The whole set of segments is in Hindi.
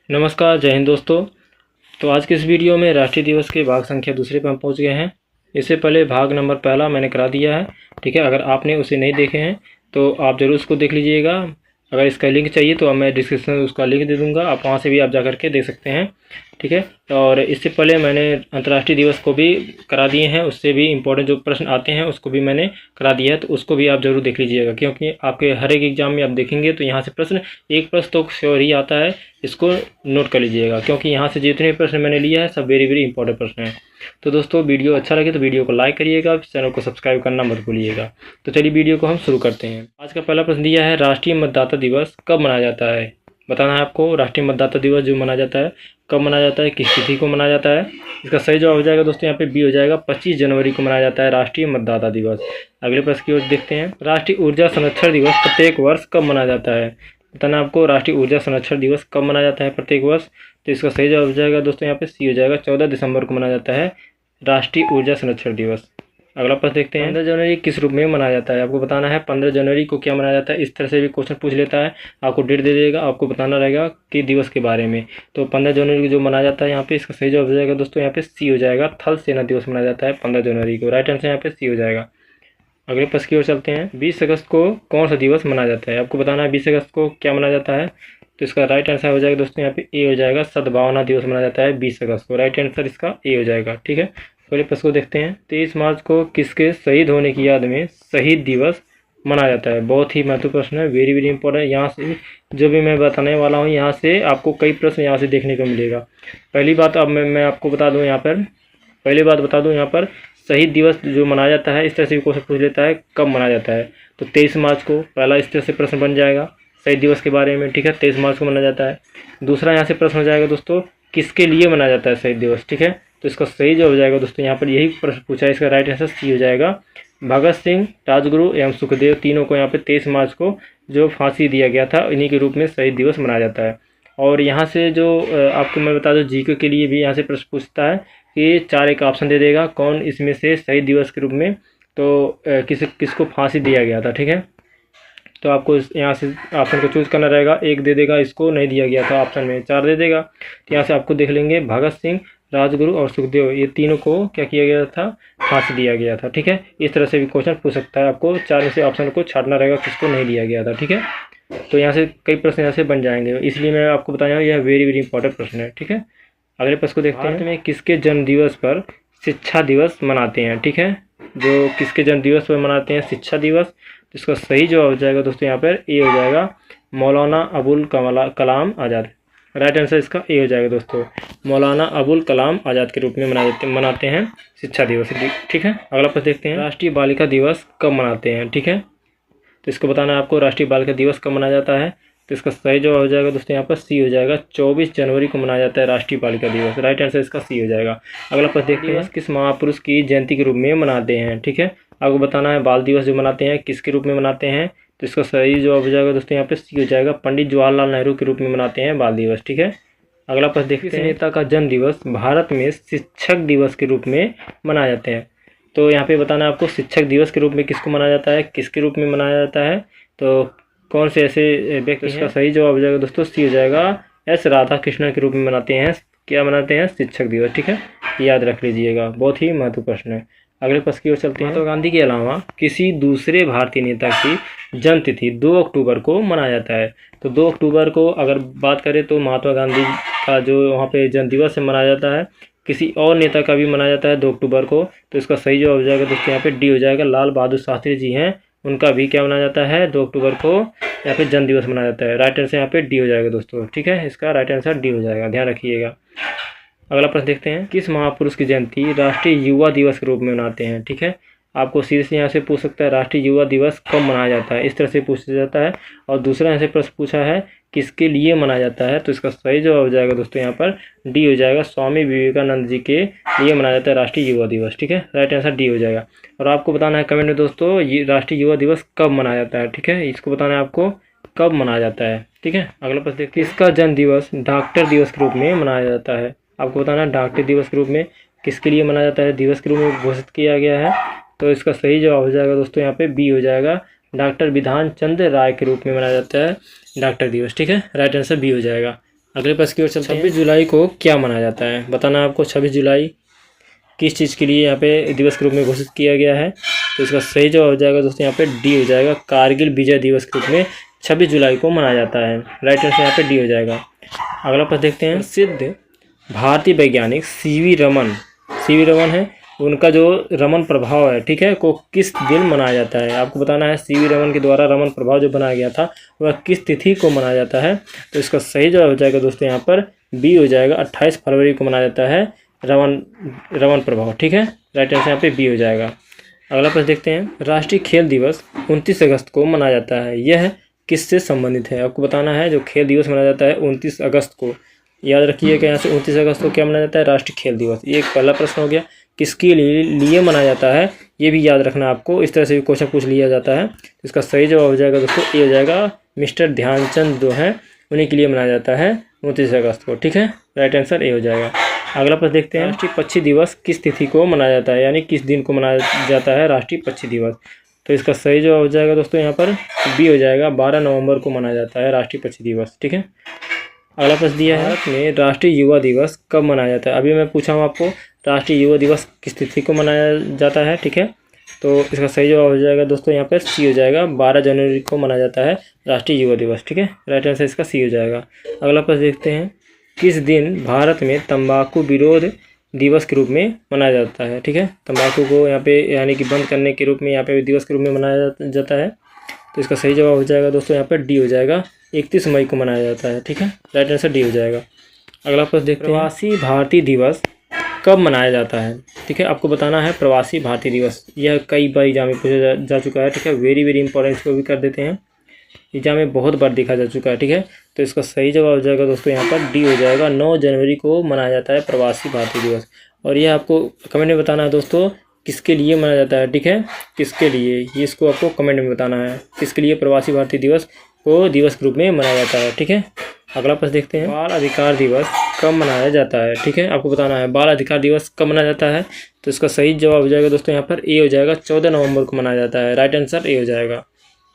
नमस्कार, जय हिंद दोस्तों। तो आज के इस वीडियो में राष्ट्रीय दिवस के भाग संख्या दूसरे पर हम पहुंच गए हैं। इससे पहले भाग नंबर पहला मैंने करा दिया है, ठीक है। अगर आपने उसे नहीं देखे हैं तो आप ज़रूर उसको देख लीजिएगा। अगर इसका लिंक चाहिए तो मैं डिस्क्रिप्शन में उसका लिंक दे दूँगा, आप वहाँ से भी आप जा कर के देख सकते हैं, ठीक है। और इससे पहले मैंने अंतर्राष्ट्रीय दिवस को भी करा दिए हैं, उससे भी इम्पोर्टेंट जो प्रश्न आते हैं उसको भी मैंने करा दिया है, तो उसको भी आप ज़रूर देख लीजिएगा, क्योंकि आपके हर एक एग्जाम में आप देखेंगे तो यहाँ से प्रश्न एक प्रश्न तो श्योर ही आता है। इसको नोट कर लीजिएगा, क्योंकि यहाँ से जितने प्रश्न मैंने लिया है सब वेरी वेरी इंपॉर्टेंट प्रश्न हैं। तो दोस्तों, वीडियो अच्छा लगे तो वीडियो को लाइक करिएगा, चैनल को सब्सक्राइब करना मत भूलिएगा। तो चलिए वीडियो को हम शुरू करते हैं। आज का पहला प्रश्न दिया है, राष्ट्रीय मतदाता दिवस कब मनाया जाता है। बताना है आपको, राष्ट्रीय मतदाता दिवस जो मनाया जाता है कब मनाया जाता है, किस तिथि को मनाया जाता है। इसका सही जवाब हो जाएगा दोस्तों यहाँ पे बी हो जाएगा, 25 जनवरी को मनाया जाता है राष्ट्रीय मतदाता दिवस। अगले प्रश्न की ओर देखते हैं, राष्ट्रीय ऊर्जा संरक्षण दिवस प्रत्येक वर्ष कब मनाया जाता है। बताना आपको, राष्ट्रीय ऊर्जा संरक्षण दिवस कब मनाया जाता है प्रत्येक वर्ष। तो इसका सही जवाब हो जाएगा दोस्तों यहाँ पे सी हो जाएगा, 14 दिसंबर को मनाया जाता है राष्ट्रीय ऊर्जा संरक्षण दिवस। अगला प्रश्न देखते हैं, 15 जनवरी किस रूप में मनाया जाता है। आपको बताना है 15 जनवरी को क्या मनाया जाता है। इस तरह से भी क्वेश्चन पूछ लेता है, आपको डेट दे देगा, आपको बताना रहेगा कि दिवस के बारे में। तो 15 जनवरी को जो मनाया जाता है यहाँ पे, इसका सही जवाब हो जाएगा दोस्तों यहाँ पे सी हो जाएगा, थल सेना दिवस मनाया जाता है 15 जनवरी को। राइट आंसर यहाँ पे सी हो जाएगा। अगले प्रश्न की ओर चलते हैं, 20 अगस्त को कौन सा दिवस मनाया जाता है। आपको बताना है 20 अगस्त को क्या मनाया जाता है। तो इसका राइट आंसर हो जाएगा दोस्तों यहाँ पे ए हो जाएगा, सद्भावना दिवस मनाया जाता है 20 अगस्त को। राइट आंसर इसका ए हो जाएगा, ठीक है। अगले प्रश्न को देखते हैं, 23 मार्च को किसके शहीद होने की याद में शहीद दिवस मनाया जाता है। बहुत ही महत्वपूर्ण प्रश्न है, वेरी वेरी इंपॉर्टेंट। यहाँ से जो भी मैं बताने वाला हूँ, यहाँ से आपको कई प्रश्न यहाँ से देखने को मिलेगा। पहली बात अब मैं आपको बता दूँ यहाँ पर, पहली बात बता दूँ यहाँ पर, शहीद दिवस जो मनाया जाता है इस तरह से भी क्वेश्चन पूछ लेता है कब मनाया जाता है। तो 23 मार्च को पहला इस तरह से प्रश्न बन जाएगा शहीद दिवस के बारे में, ठीक है। 23 मार्च को मनाया जाता है। दूसरा यहाँ से प्रश्न हो जाएगा दोस्तों, किसके लिए मनाया जाता है शहीद दिवस, ठीक है। तो इसका सही जो हो जाएगा दोस्तों यहाँ पर यही प्रश्न पूछा है, इसका राइट आंसर सी हो जाएगा, भगत सिंह, राजगुरु एवं सुखदेव तीनों को यहाँ पे 23 मार्च को जो फांसी दिया गया था इन्हीं के रूप में शहीद दिवस मनाया जाता है। और यहाँ से जो आपको मैं बता दूँ, जीके के लिए भी यहाँ से प्रश्न पूछता है कि 4 एक ऑप्शन दे देगा, कौन इसमें से शहीद दिवस के रूप में तो किसको फांसी दिया गया था, ठीक है। तो आपको यहाँ से ऑप्शन को चूज़ करना रहेगा, एक दे देगा इसको नहीं दिया गया था ऑप्शन में, 4 दे देगा। तो यहाँ से आपको देख लेंगे, भगत सिंह, राजगुरु और सुखदेव ये तीनों को क्या किया गया था, फांसी दिया गया था, ठीक है। इस तरह से भी क्वेश्चन पूछ सकता है, आपको 4 में से ऑप्शन को छाड़ना रहेगा किसको नहीं दिया गया था, ठीक है। तो यहाँ से कई प्रश्न यहाँ से बन जाएंगे, इसलिए मैं आपको बताया यह वेरी वेरी इंपॉर्टेंट प्रश्न है, ठीक है। अगले प्रश्न को देखते हैं, भारत में किसके जन्म दिवस पर शिक्षा दिवस मनाते हैं, ठीक है। जो किसके जन्म दिवस पर मनाते हैं शिक्षा दिवस, तो इसका सही जवाब हो जाएगा दोस्तों यहाँ पर ए हो जाएगा, मौलाना अबुल कलाम आज़ाद। राइट आंसर इसका ए हो जाएगा दोस्तों, मौलाना अबुल कलाम आज़ाद के रूप में मनाते हैं शिक्षा दिवस, ठीक है। अगला प्रश्न देखते हैं, राष्ट्रीय बालिका दिवस कब मनाते हैं, ठीक है। तो इसको बताना है आपको, राष्ट्रीय बालिका दिवस कब मनाया जाता है। तो इसका सही जवाब हो जाएगा दोस्तों यहाँ पर सी हो जाएगा, 24 जनवरी को मनाया जाता है राष्ट्रीय बालिका दिवस। राइट आंसर इसका सी हो जाएगा। अगला प्रश्न देखते हैं, किस महापुरुष की जयंती के रूप में मनाते हैं, ठीक है। आपको बताना है बाल दिवस जो मनाते हैं किसके रूप में मनाते हैं। तो इसका सही जवाब हो जाएगा दोस्तों यहाँ पे सी हो जाएगा, पंडित जवाहरलाल नेहरू के रूप में मनाते हैं बाल दिवस, ठीक है। अगला प्रश्न देखते हैं, नेता का जन्म दिवस भारत में शिक्षक दिवस के रूप में मनाया जाते हैं। तो यहाँ पे बताना है आपको, शिक्षक दिवस के रूप में किसको मनाया जाता है, किसके रूप में मनाया जाता है, तो कौन से ऐसे व्यक्ति। इसका सही जवाब हो जाएगा दोस्तों सी हो जाएगा, एस राधा कृष्णन के रूप में मनाते हैं, क्या मनाते हैं, शिक्षक दिवस, ठीक है। याद रख लीजिएगा, बहुत ही महत्वपूर्ण प्रश्न है। अगले प्रश्न की ओर चलते हैं, महात्मा गांधी के अलावा किसी दूसरे भारतीय नेता की जन्मतिथि 2 अक्टूबर को मनाया जाता है। तो 2 अक्टूबर को अगर बात करें तो महात्मा गांधी का जो वहाँ पे जन्म दिवस मनाया जाता है, किसी और नेता का भी मनाया जाता है 2 अक्टूबर को। तो इसका सही जवाब हो जाएगा दोस्तों यहाँ पे डी हो जाएगा, लाल बहादुर शास्त्री जी हैं, उनका भी क्या मनाया जाता है 2 अक्टूबर को यहाँ पे जन्म दिवस मनाया जाता है। राइट आंसर यहाँ पे डी हो जाएगा दोस्तों, ठीक है। इसका राइट आंसर डी हो जाएगा, ध्यान रखिएगा। अगला प्रश्न देखते हैं, किस महापुरुष की जयंती राष्ट्रीय युवा दिवस के रूप में मनाते हैं, ठीक है। आपको सीधे से यहाँ से पूछ सकता है राष्ट्रीय युवा दिवस कब मनाया जाता है, इस तरह से पूछा जाता है। और दूसरा यहाँ से प्रश्न पूछा है किसके लिए मनाया जाता है। तो इसका सही जवाब हो जाएगा दोस्तों यहाँ पर डी हो जाएगा, स्वामी विवेकानंद जी के लिए मनाया जाता है राष्ट्रीय युवा दिवस, ठीक है। राइट आंसर डी हो जाएगा। और आपको बताना है कमेंट में दोस्तों, ये राष्ट्रीय युवा दिवस कब मनाया जाता है, ठीक है। इसको बताना है आपको कब मनाया जाता है, ठीक है। अगला प्रश्न देखते हैं, किसका जन्म दिवस डॉक्टर दिवस के रूप में मनाया जाता है। आपको बताना है डॉक्टर दिवस के रूप में किसके लिए मनाया जाता है, दिवस के रूप में घोषित किया गया है। तो इसका सही जवाब हो जाएगा दोस्तों यहाँ पे बी हो जाएगा, डॉक्टर विधान चंद्र राय के रूप में मनाया जाता है डॉक्टर दिवस, ठीक है। राइट आंसर बी हो जाएगा। अगले प्रश्न की ओर चलते हैं। 26 जुलाई को क्या मनाया जाता है? बताना है आपको 26 जुलाई किस चीज़ के लिए यहाँ पे दिवस के रूप में घोषित किया गया है। तो इसका सही जवाब हो जाएगा दोस्तों यहाँ पे डी हो जाएगा, कारगिल विजय दिवस के रूप में 26 जुलाई को मनाया जाता है। राइट आंसर यहाँ पे डी हो जाएगा। अगला प्रश्न देखते हैं। प्रसिद्ध भारतीय वैज्ञानिक सीवी रमन है, उनका जो रमन प्रभाव है, ठीक है, को किस दिन मनाया जाता है? आपको बताना है सीवी रमन के द्वारा रमन प्रभाव जो बनाया गया था वह किस तिथि को मनाया जाता है। तो इसका सही जवाब हो जाएगा दोस्तों यहाँ पर बी हो जाएगा, 28 फरवरी को मनाया जाता है रमन प्रभाव, ठीक है। राइट आंसर यहाँ पे बी हो जाएगा। अगला प्रश्न देखते हैं। राष्ट्रीय खेल दिवस 29 अगस्त को मनाया जाता है, यह किससे संबंधित है? आपको बताना है जो खेल दिवस मनाया जाता है 29 अगस्त को, याद रखिएगा यहाँ से 29 अगस्त को क्या मनाया जाता है? राष्ट्रीय खेल दिवस। ये एक पहला प्रश्न हो गया। किसके लिए मनाया जाता है ये भी याद रखना आपको, इस तरह से भी क्वेश्चन पूछ लिया जाता है। इसका सही जवाब हो जाएगा दोस्तों ए हो जाएगा, मिस्टर ध्यानचंद जो हैं उन्हीं के लिए मनाया जाता है 29 अगस्त को, ठीक है। राइट आंसर ए हो जाएगा। अगला प्रश्न देखते हैं। राष्ट्रीय पक्षी दिवस किस तिथि को मनाया जाता है, यानी किस दिन को मनाया जाता है राष्ट्रीय पक्षी दिवस? तो इसका सही जवाब हो जाएगा दोस्तों यहाँ पर बी हो जाएगा, 12 नवंबर को मनाया जाता है राष्ट्रीय पक्षी दिवस, ठीक है। अगला प्रश्न दिया है। भारत में राष्ट्रीय युवा दिवस कब मनाया जाता है? अभी मैं पूछा हूँ आपको राष्ट्रीय युवा दिवस किस तिथि को मनाया जाता है, ठीक है। तो इसका सही जवाब हो जाएगा दोस्तों यहाँ पर सी हो जाएगा, 12 जनवरी को मनाया जाता है राष्ट्रीय युवा दिवस, ठीक है। राइट आंसर इसका सी हो जाएगा। अगला प्रश्न देखते हैं। किस दिन भारत में तंबाकू विरोध दिवस के रूप में मनाया जाता है, ठीक है। तंबाकू को यहाँ पे यानी कि बंद करने के रूप में यहाँ पे दिवस के रूप में मनाया जाता है। तो इसका सही जवाब हो जाएगा दोस्तों यहाँ पर डी हो जाएगा, 31 मई को मनाया जाता है, ठीक है। राइट आंसर डी हो जाएगा। अगला प्रश्न देखते हैं। प्रवासी भारतीय दिवस कब मनाया जाता है, ठीक है। आपको बताना है प्रवासी भारतीय दिवस, यह कई बार एग्जाम में पूछा जा चुका है, ठीक है। वेरी इंपॉर्टेंट, इसको भी कर देते हैं, एग्जाम में बहुत बार देखा जा चुका है, ठीक है। तो इसका सही जवाब हो जाएगा दोस्तों यहाँ पर डी हो जाएगा, 9 जनवरी को मनाया जाता है प्रवासी भारतीय दिवस। और यह आपको कमेंट में बताना है दोस्तों किसके लिए मनाया जाता है, ठीक है, किसके लिए, ये इसको आपको कमेंट में बताना है किसके लिए प्रवासी भारतीय दिवस को दिवस के रूप में मनाया जाता है, ठीक है। अगला प्रश्न देखते हैं। बाल अधिकार दिवस कब मनाया जाता है, ठीक है। आपको बताना है बाल अधिकार दिवस कब मनाया जाता है। तो इसका सही जवाब हो जाएगा दोस्तों यहाँ पर ए हो जाएगा, 14 नवंबर को मनाया जाता है। राइट आंसर ए हो जाएगा।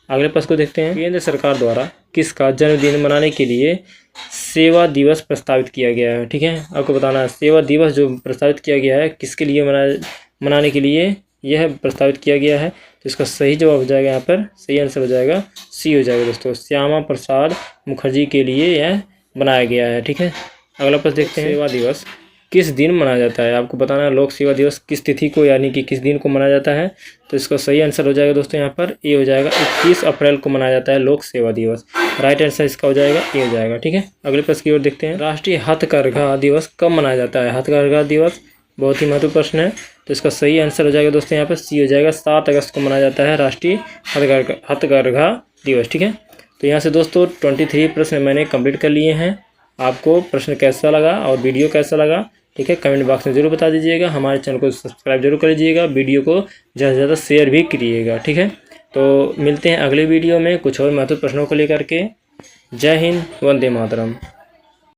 अगले प्रश्न को देखते हैं। केंद्र सरकार द्वारा किसका जन्मदिन मनाने के लिए सेवा दिवस प्रस्तावित किया गया है, ठीक है। आपको बताना है सेवा दिवस जो प्रस्तावित किया गया है किसके लिए मनाने के लिए यह प्रस्तावित किया गया है। तो इसका सही जवाब हो जाएगा यहाँ पर, सही आंसर हो जाएगा सी हो जाएगा दोस्तों, श्यामा प्रसाद मुखर्जी के लिए यह बनाया गया है, ठीक है। अगला प्रश्न देखते हैं। सेवा दिवस किस दिन मनाया जाता है? आपको बताना है लोक सेवा दिवस किस तिथि को यानी कि किस दिन को मनाया जाता है। तो इसका सही आंसर हो जाएगा दोस्तों यहाँ पर ए हो जाएगा, 21 अप्रैल को मनाया जाता है लोक सेवा दिवस। राइट आंसर इसका हो जाएगा ए हो जाएगा, ठीक है। अगले प्रश्न की ओर देखते हैं। राष्ट्रीय हथकरघा दिवस कब मनाया जाता है? हथकरघा दिवस बहुत ही महत्वपूर्ण प्रश्न है। तो इसका सही आंसर हो जाएगा दोस्तों यहाँ पर सी हो जाएगा, 7 अगस्त को मनाया जाता है राष्ट्रीय हथकरघा दिवस, ठीक है। तो यहाँ से दोस्तों 23 प्रश्न मैंने कंप्लीट कर लिए हैं। आपको प्रश्न कैसा लगा और वीडियो कैसा लगा, ठीक है, कमेंट बॉक्स में ज़रूर बता दीजिएगा। हमारे चैनल को सब्सक्राइब जरूर कर लीजिएगा, वीडियो को ज़्यादा से ज़्यादा शेयर भी करिएगा, ठीक है। तो मिलते हैं अगले वीडियो में कुछ और महत्वपूर्ण प्रश्नों को लेकर के। जय हिंद, वंदे मातरम।